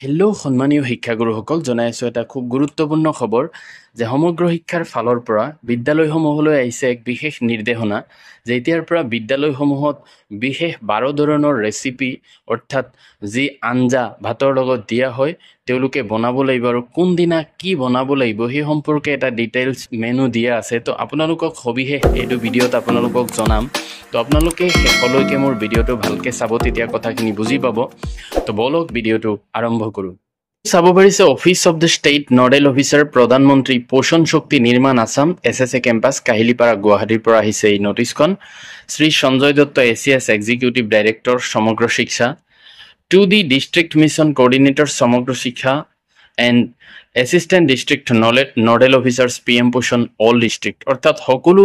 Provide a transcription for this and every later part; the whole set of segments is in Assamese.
হেল্ল' সন্মানীয় শিক্ষাগুৰুসকল, জনাই আছোঁ এটা খুব গুৰুত্বপূৰ্ণ খবৰ যে সমগ্ৰ শিক্ষাৰ ফালৰ পৰা বিদ্যালয়সমূহলৈ আহিছে এক বিশেষ নিৰ্দেশনা যে এতিয়াৰ পৰা বিদ্যালয়সমূহত বিশেষ 12 ধৰণৰ ৰেচিপি অৰ্থাৎ যি আঞ্জা ভাতৰ লগত দিয়া হয় তেওঁলোকে বনাব লাগিব আৰু কোনদিনা কি বনাব লাগিব সেই সম্পৰ্কে এটা ডিটেইলছ মেনু দিয়া আছে। তো আপোনালোকক সবিশেষ এইটো ভিডিঅ'ত আপোনালোকক জনাম। তো আপোনালোকে শেষলৈকে মোৰ ভিডিঅ'টো ভালকৈ চাব, তেতিয়া কথাখিনি বুজি পাব। তো বলক ভিডিঅ'টো আৰম্ভ কৰোঁ। চাব পাৰিছে office of the state nodal officer প্ৰধানমন্ত্ৰী পোষণ শক্তি নিৰ্মাণ আছাম SSA কেম্পাছ কাহিলীপাৰা গুৱাহাটীৰ পৰা আহিছে এই নটিছখন। Shri Sanjay Dutta ACS executive director Samagra Shiksha, to the district mission coordinator Samagra Shiksha and assistant district nodal officers PM Poshan all district, অৰ্থাৎ সকলো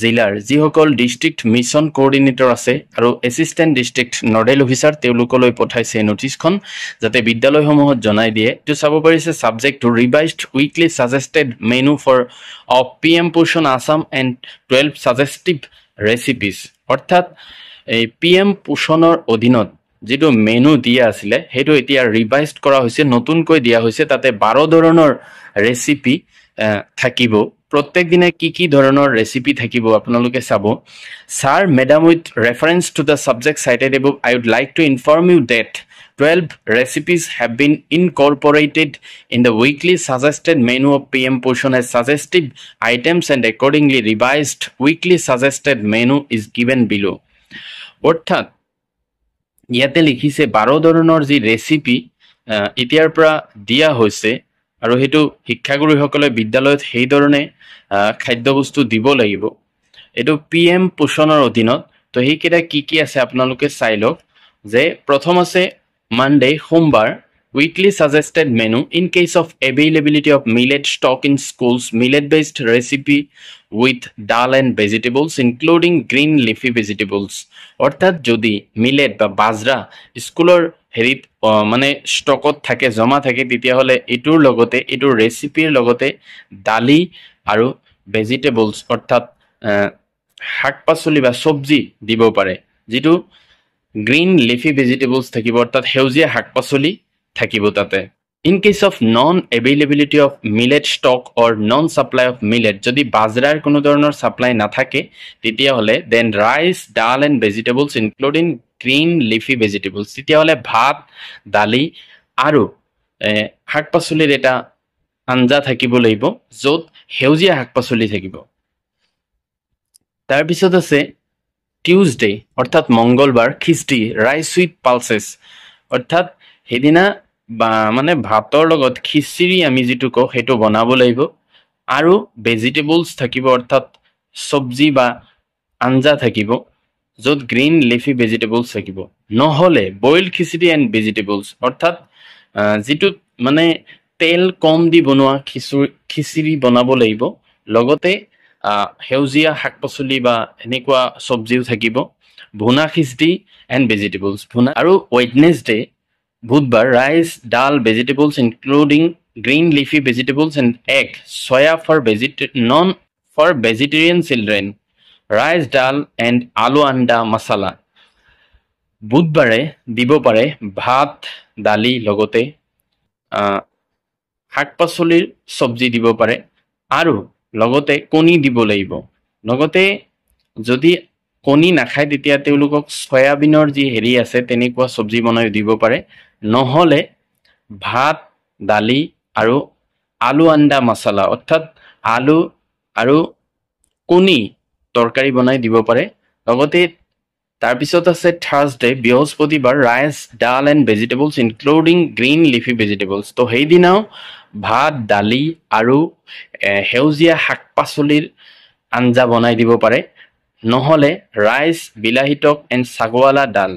জিলাৰ যিসকল ডিষ্ট্ৰিক্ট মিছন কোঅৰ্ডিনেটৰ আছে আৰু এছিষ্টেণ্ট ডিষ্ট্ৰিক্ট নডেল অফিচাৰ তেওঁলোকলৈ পঠাইছে নটিছখন যাতে বিদ্যালয়সমূহত জনাই দিয়ে। এইটো চাব পাৰিছে subject revised weekly suggested menu for of PM Poshan Assam and 12 ছাজেষ্টিভ ৰেচিপিজ, অৰ্থাৎ এই PM পোষণৰ অধীনত যিটো মেনু দিয়া আছিলে সেইটো এতিয়া ৰিভাইজড কৰা হৈছে, নতুনকৈ দিয়া হৈছে। তাতে 12 ধৰণৰ ৰেচিপি থাকিব। প্ৰত্যেক দিনে কি ধৰণৰ ৰেচিপি থাকিব আপোনালোকে চাব। Sir madam, with reference to the subject cited above I would like to inform you that 12 recipes have been incorporated in the weekly suggested menu of PM Poshan as suggestive items and accordingly revised weekly suggested menu is given below. অৰ্থাৎ ইয়াতে লিখিছে 12 ধৰণৰ যি ৰেচিপি এতিয়াৰ পৰা দিয়া হৈছে আৰু সেইটো শিক্ষাগুৰুসকলে বিদ্যালয়ত সেই ধৰণে খাদ্যবস্তু দিব লাগিব। এইটো PM পোষণৰ অধীনত। তো সেইকেইটা কি আছে আপোনালোকে চাই লওক। যে প্ৰথম আছে মানডে সোমবাৰ weekly suggested menu in case of availability of millet stock in schools, millet based recipe with dal and vegetables including green leafy vegetables, অৰ্থাৎ যদি মিলেট বা বাজৰা স্কুলৰ হেৰিত মানে ষ্টকত থাকে, জমা থাকে, তেতিয়াহ'লে এইটোৰ লগতে এইটোৰ ৰেচিপিৰ লগতে দালি আৰু ভেজিটেবলছ অৰ্থাৎ শাক পাচলি বা চব্জি দিব পাৰে, যিটো গ্ৰীণ লিফি ভেজিটেবলছ থাকিব, অৰ্থাৎ সেউজীয়া শাক পাচলি থাকিব তাতে। In case of non availability of millet stock or non supply of millet, যদি বাজৰাৰ কোনো ধৰণৰ ছাপ্লাই নাথাকে তেতিয়াহ'লে then rice dal and vegetables including green leafy vegetables, তেতিয়াহ'লে ভাত দালি আৰু শাক পাচলিৰ এটা আঞ্জা থাকিব লাগিব য'ত সেউজীয়া শাক পাচলি থাকিব। তাৰপিছত আছে টিউজডে অৰ্থাৎ মংগলবাৰ খিচৰি ৰাইচ উইথ পালচেছ, অৰ্থাৎ সেইদিনা মানে ভাতৰ লগত খিচিৰি আমি যিটো কওঁ সেইটো বনাব লাগিব আৰু ভেজিটেবলছ থাকিব, অৰ্থাৎ চব্জি বা আঞ্জা থাকিব য'ত গ্ৰীণ লিফি ভেজিটেবলছ থাকিব। নহ'লে বইল খিচিৰি এণ্ড ভেজিটেবলছ, অৰ্থাৎ যিটোত মানে তেল কম দি বনোৱা খিচিৰি বনাব লাগিব, লগতে সেউজীয়া শাক পাচলি বা এনেকুৱা চব্জিও থাকিব, ভুনা খিচৰি এণ্ড ভেজিটেবলছ ভুনা। আৰু ৱেডনেছডে বুধবাৰ rice dal vegetables including green leafy vegetables and egg soya non for vegetarian children, rice dal and aloo anda masala. বুধবাৰে দিব পাৰে ভাত দালি লগতে শাক পাচলিৰ চব্জি দিব পাৰে আৰু লগতে কণী দিব লাগিব। লগতে যদি কণী নাখায় তেতিয়া তেওঁলোকক চয়াবিনৰ যি হেৰি আছে তেনেকুৱা চব্জি বনাই দিব পাৰে, নহ'লে ভাত দালি আৰু আলু আণ্ডা মছলা, অৰ্থাৎ আলু আৰু কণী তৰকাৰী বনাই দিব পাৰে। লগতে তাৰপিছত আছে থাৰ্ছডে বৃহস্পতিবাৰ rice dal and vegetables including green leafy vegetables, তো সেইদিনাও ভাত দালি আৰু সেউজীয়া শাক পাচলিৰ আঞ্জা বনাই দিব পাৰে, নহ'লে ৰাইচ বিলাহী টক এণ্ড ছাগৱালা ডাল,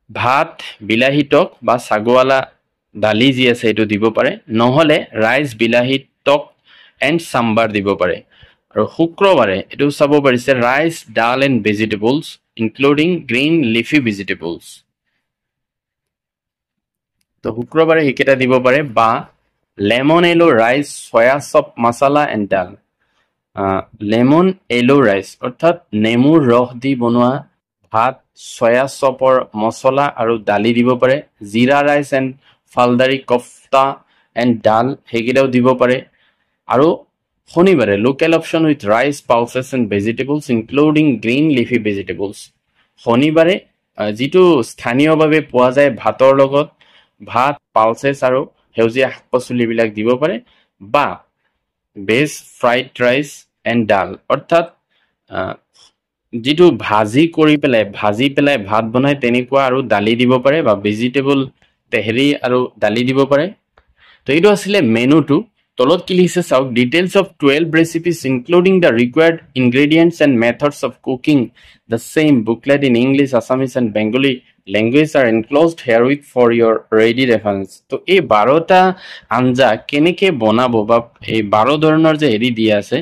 ভাত বিলাহী টক বা ছাগৱালা দালি যি আছে সেইটো দিব পাৰে, নহ'লে ৰাইচ বিলাহী টক এণ্ড চাম্বাৰ দিব পাৰে। আৰু শুক্ৰবাৰে এইটো চাব পাৰিছে rice dal and vegetables including green leafy vegetables, তো শুক্ৰবাৰে সেইকেইটা দিব পাৰে। বা লেমন এলো ৰাইচ চয়া চপ মছলা এণ্ড ডাল, লেমন এলো ৰাইচ অৰ্থাৎ নেমুৰ ৰস দি বনোৱা ভাত সয়া চপৰ মছলা আৰু দালি দিব পাৰে জিৰা ৰাইচ এণ্ড ফালদাৰি কফতা এণ্ড ডাল সেইকেইটাও দিব পাৰে আৰু শনিবাৰে local option with rice pulses and vegetables including green leafy vegetables শনিবাৰে যিটো স্থানীয়ভাৱে পোৱা যায় ভাতৰ লগত ভাত পালচেছ আৰু সেউজীয়া শাক পাচলিবিলাক দিব পাৰে বা ভেজ ফ্ৰাইড ৰাইচ এণ্ড ডাল অৰ্থাৎ যিটো ভাজি পেলাই ভাত বনাই তেনেকুৱা আৰু দালি দিব পাৰে বা ভেজিটেবল তেহৰি আৰু দালি দিব পাৰে তো এইটো আছিলে মেনুটো তলত কি লিখিছে চাওক details of 12 recipes including the required ingredients and methods of cooking the same booklet in English Assamese and Bengali language are enclosed here with for your ready reference তো এই 12টা আঞ্জা কেনেকৈ বনাব বা এই 12 ধৰণৰ যে হেৰি দিয়া আছে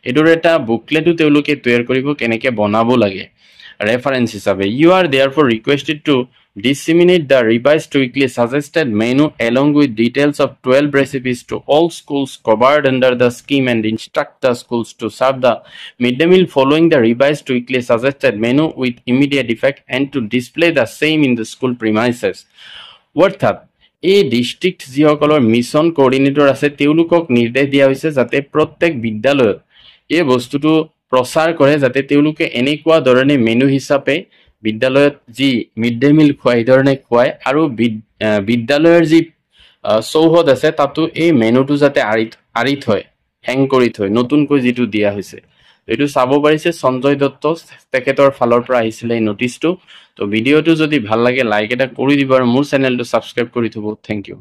এইটোৰ এটা বুকলেটো তেওঁলোকে তৈয়াৰ কৰিব কেনেকৈ বনাব লাগে ৰেফাৰেঞ্চ হিচাপে you are therefore requested to disseminate the revised weekly suggested menu along with details of 12 recipes to all schools covered under the scheme and instruct the schools to serve the midday meal following the revised weekly suggested menu with immediate effect and to display the same in the school premises. অৰ্থাৎ এই ডিষ্ট্ৰিক্ট যিসকলৰ মিছন কোঅৰ্ডিনেটৰ আছে তেওঁলোকক নিৰ্দেশ দিয়া হৈছে যাতে প্ৰত্যেক বিদ্যালয়ত এই বস্তুটো প্ৰচাৰ কৰে যাতে তেওঁলোকে এনেকুৱা ধৰণে মেনু হিচাপে বিদ্যালয়ত যি মিড ডে মিল খুৱাই ধৰণে খুৱায় আৰু বিদ্যালয়ৰ যি চৌহদ আছে তাতো এই মেনুটো যাতে আঁৰি থয় হেং কৰি থয় নতুনকৈ যিটো দিয়া হৈছে এইটো চাব পাৰিছে সঞ্জয় দত্ত তেখেতৰ ফালৰ পৰা আহিছিলে এই নটিচটো তো ভিডিঅ'টো যদি ভাল লাগে লাইক এটা কৰি দিব আৰু মোৰ চেনেলটো ছাবস্ক্ৰাইব কৰি থব থেংক ইউ